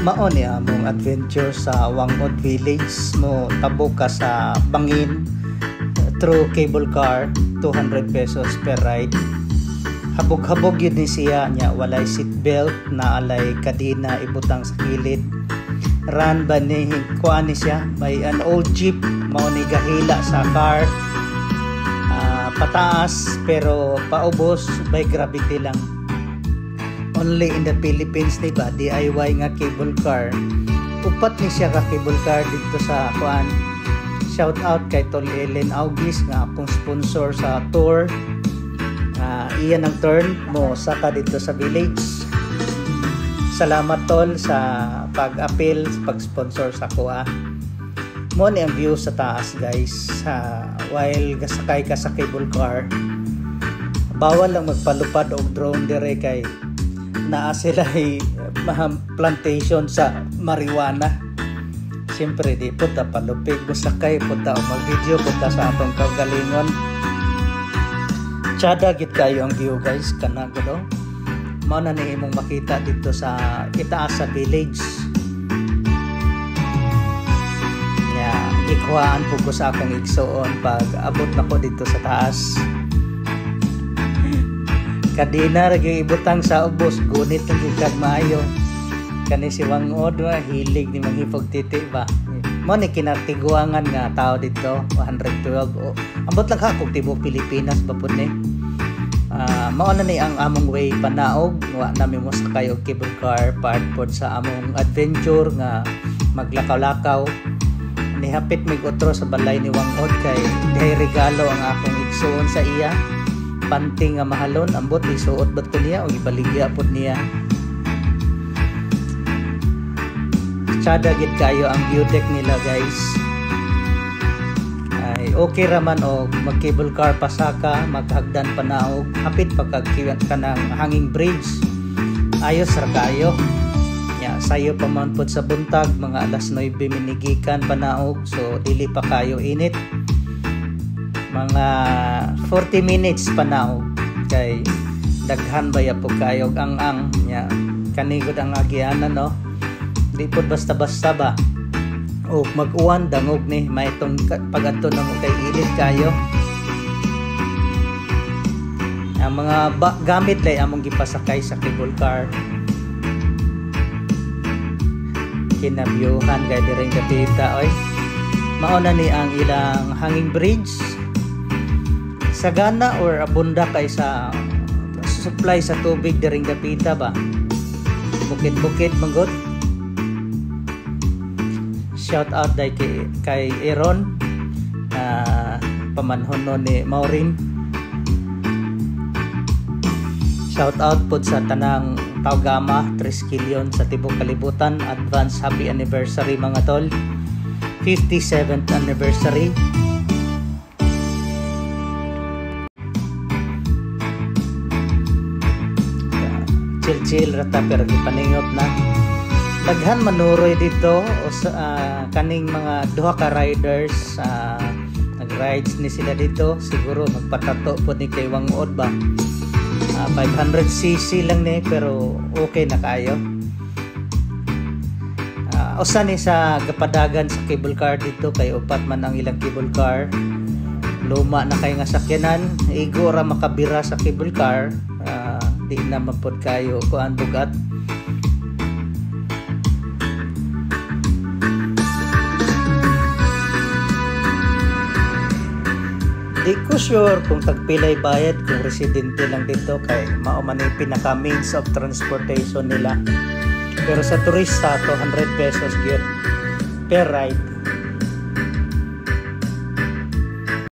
Mao ni among adventure sa Wangod Village. Mo tabo ka sa bangin through cable car, 200 pesos per ride. Habog-habog yun ni siya nya, walay seatbelt na alay kadina ibutang sa kilid. Run ba ni kuan ni siya, may an old jeep mao ni gahila sa car. Pataas pero paubos by gravity lang. Only in the Philippines, diba? DIY nga cable car. Upat ni siya ka cable car dito sa kuan. Shout out kay Tol Ellen August nga akong sponsor sa tour. Iyan ang turn mo saka dito sa village. Salamat Tol sa pag-appeal, pag-sponsor sa kuha. Mo ni ang view sa taas guys. While gasakay ka sa cable car, bawal lang magpalupad og drone dire kay naa sila ay plantation sa marijuana. Siyempre di po ta palupig mo sakay po ta o mag-video po ta sa atong kaugalingon. Tsada gid kayo ang view guys, kana gado. Mao na ni imong makita dito sa itaas sa village. Ikuhaan po ko sa akong igsoon pag abot na ko dito sa taas. Kadina ragi ibutang sa ubos, gunit ng gigad maayo. Kani si Wangod hilig ni manghipog titi ba. Mo ni kinatiguangan nga tao dito 112. Ambot lang ka kog tibok Pilipinas ba pud ni. Mao na ni ang among way panaog, wa nami mo sakay og cable car part pod sa among adventure nga maglakaw-lakaw. Nihapit mig otro sa balay ni Wangod kay day regalo ang akong igsuon sa iya. Panting nga mahalon, ambot isuot ba to niya o ibaligya pod niya. Tsada gid kayo ang view deck nila guys. Ay okay raman og mag cable car pasaka, maghagdan panaog, hapit pagkagkiwat ka ng hanging bridge. Ayos ra kayo. Sayo pa man pod sa buntag, mga alas 9 minigikan panaog, so dili pa kayo init. Mga 40 minutes panaog kay daghan baya po kayo ang nya kanigod ang agianan no. Di pod basta-basta ba. O mag-uwan dangog ni may itong pagadto na mo kay init kayo. Ang mga gamit lay among gipasakay sa cable car. Kinabyuhan kay diring Dapita oy. Mauna ni ang ilang hanging bridge. Sagana or abunda kay sa supply sa tubig diring Dapita ba. Bukid-bukid manggod. Shout out day kay Aaron, pamanhon ni Maureen. Shout out pod sa tanang Taugama, Triskelion sa tibok kalibutan. Advance happy anniversary mga tol. 57th anniversary. Chill rata pero gipaningot na. Daghan manuroy dito o kaning mga duha ka riders nag-rides ni sila dito. Siguro magpatato po ni kay Wangod ba. 500cc lang ni pero okay na kayo. Usa ni sa gapadagan sa cable car dito kay upat man ang ilang cable car. Luma na kay nga sakyanan, igo ra makabira sa cable car. Di na mapod kayo kuan bugat. Di ko sure kung tagpilay bayad kung residente lang dito kay mao man yung pinaka means of transportation nila. Pero sa turista 200 pesos gyud per ride.